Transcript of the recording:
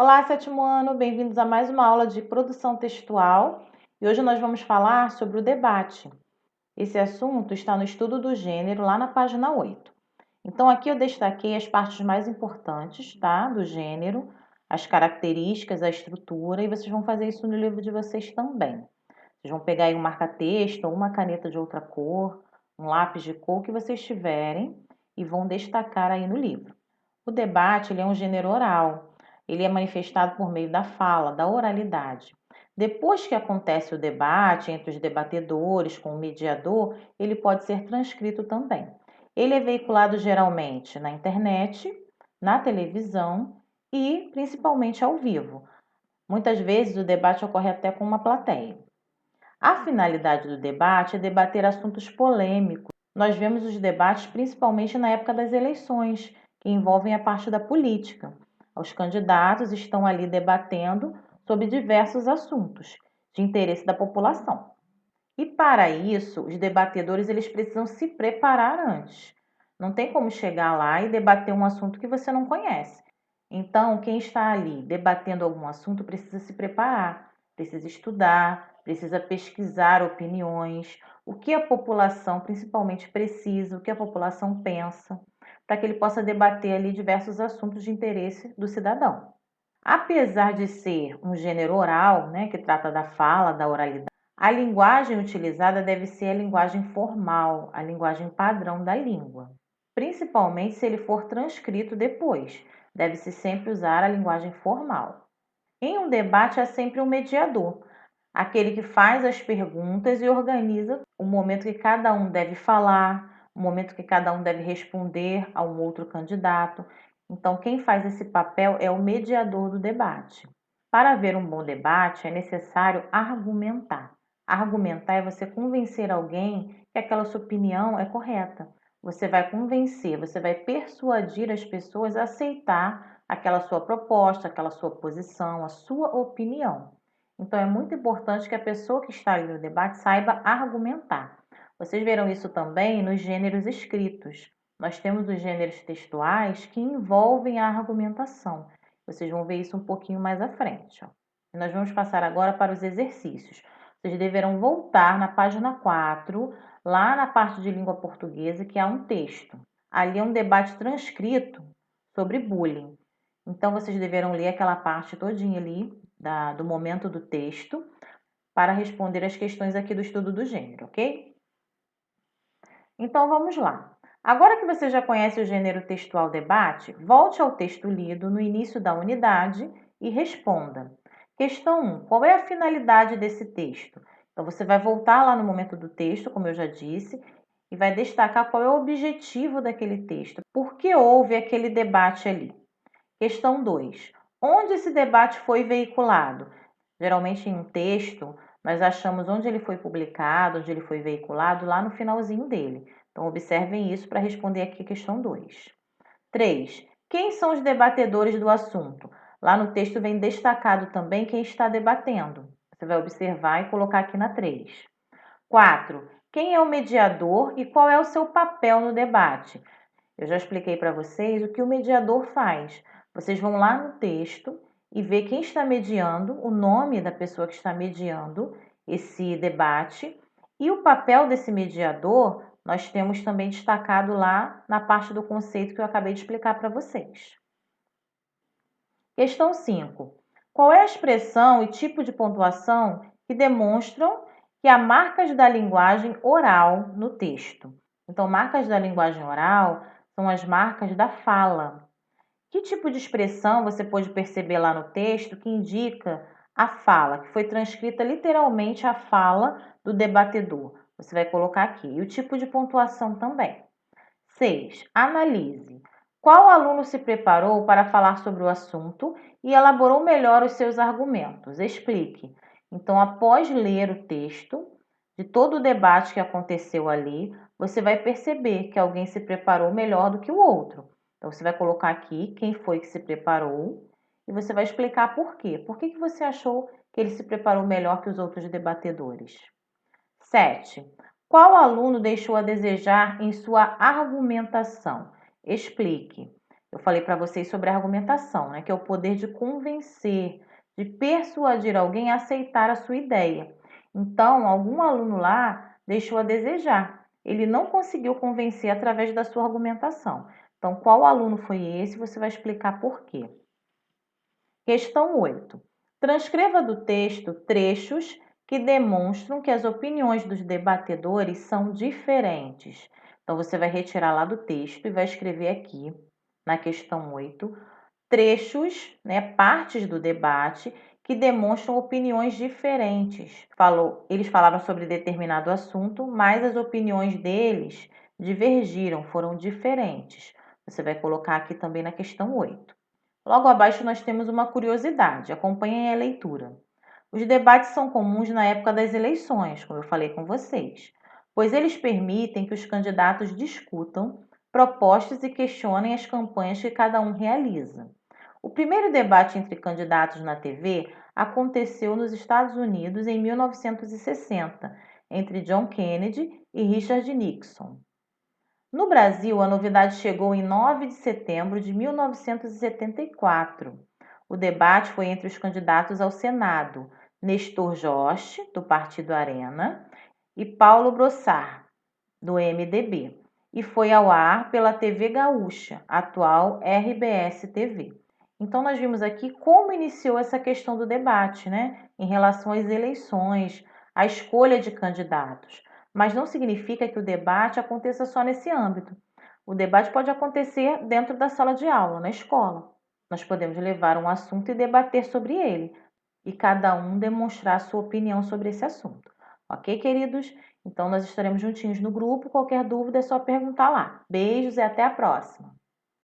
Olá, sétimo ano, bem-vindos a mais uma aula de produção textual e hoje nós vamos falar sobre o debate. Esse assunto está no estudo do gênero, lá na página 8. Então, aqui eu destaquei as partes mais importantes, tá? Do gênero, as características, a estrutura, e vocês vão fazer isso no livro de vocês também. Vocês vão pegar aí um marca-texto ou uma caneta de outra cor, um lápis de cor que vocês tiverem e vão destacar aí no livro. O debate, ele é um gênero oral. Ele é manifestado por meio da fala, da oralidade. Depois que acontece o debate entre os debatedores com o mediador, ele pode ser transcrito também. Ele é veiculado geralmente na internet, na televisão e principalmente ao vivo. Muitas vezes o debate ocorre até com uma plateia. A finalidade do debate é debater assuntos polêmicos. Nós vemos os debates principalmente na época das eleições, que envolvem a parte da política. Os candidatos estão ali debatendo sobre diversos assuntos de interesse da população. E para isso, os debatedores eles precisam se preparar antes. Não tem como chegar lá e debater um assunto que você não conhece. Então, quem está ali debatendo algum assunto precisa se preparar, precisa estudar, precisa pesquisar opiniões, o que a população principalmente precisa, o que a população pensa, para que ele possa debater ali diversos assuntos de interesse do cidadão. Apesar de ser um gênero oral, né, que trata da fala, da oralidade, a linguagem utilizada deve ser a linguagem formal, a linguagem padrão da língua, principalmente se ele for transcrito depois. Deve-se sempre usar a linguagem formal. Em um debate há sempre um mediador, aquele que faz as perguntas e organiza o momento que cada um deve falar, o momento que cada um deve responder a um outro candidato. Então, quem faz esse papel é o mediador do debate. Para haver um bom debate, é necessário argumentar. Argumentar é você convencer alguém que aquela sua opinião é correta. Você vai convencer, você vai persuadir as pessoas a aceitar aquela sua proposta, aquela sua posição, a sua opinião. Então, é muito importante que a pessoa que está ali no debate saiba argumentar. Vocês verão isso também nos gêneros escritos. Nós temos os gêneros textuais que envolvem a argumentação. Vocês vão ver isso um pouquinho mais à frente. Ó. Nós vamos passar agora para os exercícios. Vocês deverão voltar na página 4, lá na parte de língua portuguesa, que há um texto. Ali é um debate transcrito sobre bullying. Então, vocês deverão ler aquela parte todinha ali do momento do texto para responder as questões aqui do estudo do gênero, ok? Então, vamos lá. Agora que você já conhece o gênero textual debate, volte ao texto lido no início da unidade e responda. Questão 1. Qual é a finalidade desse texto? Então, você vai voltar lá no momento do texto, como eu já disse, e vai destacar qual é o objetivo daquele texto. Por que houve aquele debate ali? Questão 2. Onde esse debate foi veiculado? Geralmente em um texto, nós achamos onde ele foi publicado, onde ele foi veiculado, lá no finalzinho dele. Então, observem isso para responder aqui a questão 2. 3. Quem são os debatedores do assunto? Lá no texto vem destacado também quem está debatendo. Você vai observar e colocar aqui na 3. 4. Quem é o mediador e qual é o seu papel no debate? Eu já expliquei para vocês o que o mediador faz. Vocês vão lá no texto e ver quem está mediando, o nome da pessoa que está mediando esse debate e o papel desse mediador nós temos também destacado lá na parte do conceito que eu acabei de explicar para vocês. Questão 5. Qual é a expressão e tipo de pontuação que demonstram que há marcas da linguagem oral no texto? Então, marcas da linguagem oral são as marcas da fala. Que tipo de expressão você pode perceber lá no texto que indica a fala, que foi transcrita literalmente a fala do debatedor? Você vai colocar aqui. E o tipo de pontuação também. 6. Analise. Qual aluno se preparou para falar sobre o assunto e elaborou melhor os seus argumentos? Explique. Então, após ler o texto, de todo o debate que aconteceu ali, você vai perceber que alguém se preparou melhor do que o outro. Então, você vai colocar aqui quem foi que se preparou e você vai explicar por quê. Por que você achou que ele se preparou melhor que os outros debatedores? 7. Qual aluno deixou a desejar em sua argumentação? Explique. Eu falei para vocês sobre a argumentação, né, que é o poder de convencer, de persuadir alguém a aceitar a sua ideia. Então, algum aluno lá deixou a desejar. Ele não conseguiu convencer através da sua argumentação. Então, qual aluno foi esse? Você vai explicar por quê. Questão 8. Transcreva do texto trechos que demonstram que as opiniões dos debatedores são diferentes. Então, você vai retirar lá do texto e vai escrever aqui, na questão 8, trechos, né, partes do debate que demonstram opiniões diferentes. Eles falaram sobre determinado assunto, mas as opiniões deles divergiram, foram diferentes. Você vai colocar aqui também na questão 8. Logo abaixo nós temos uma curiosidade, acompanhem a leitura. Os debates são comuns na época das eleições, como eu falei com vocês, pois eles permitem que os candidatos discutam propostas e questionem as campanhas que cada um realiza. O primeiro debate entre candidatos na TV aconteceu nos Estados Unidos em 1960, entre John Kennedy e Richard Nixon. No Brasil, a novidade chegou em 9 de setembro de 1974. O debate foi entre os candidatos ao Senado, Nestor Joste, do Partido Arena, e Paulo Brossard, do MDB, e foi ao ar pela TV Gaúcha, atual RBS-TV. Então, nós vimos aqui como iniciou essa questão do debate, né, em relação às eleições, à escolha de candidatos. Mas não significa que o debate aconteça só nesse âmbito. O debate pode acontecer dentro da sala de aula, na escola. Nós podemos levar um assunto e debater sobre ele, e cada um demonstrar sua opinião sobre esse assunto. Ok, queridos? Então, nós estaremos juntinhos no grupo. Qualquer dúvida é só perguntar lá. Beijos e até a próxima!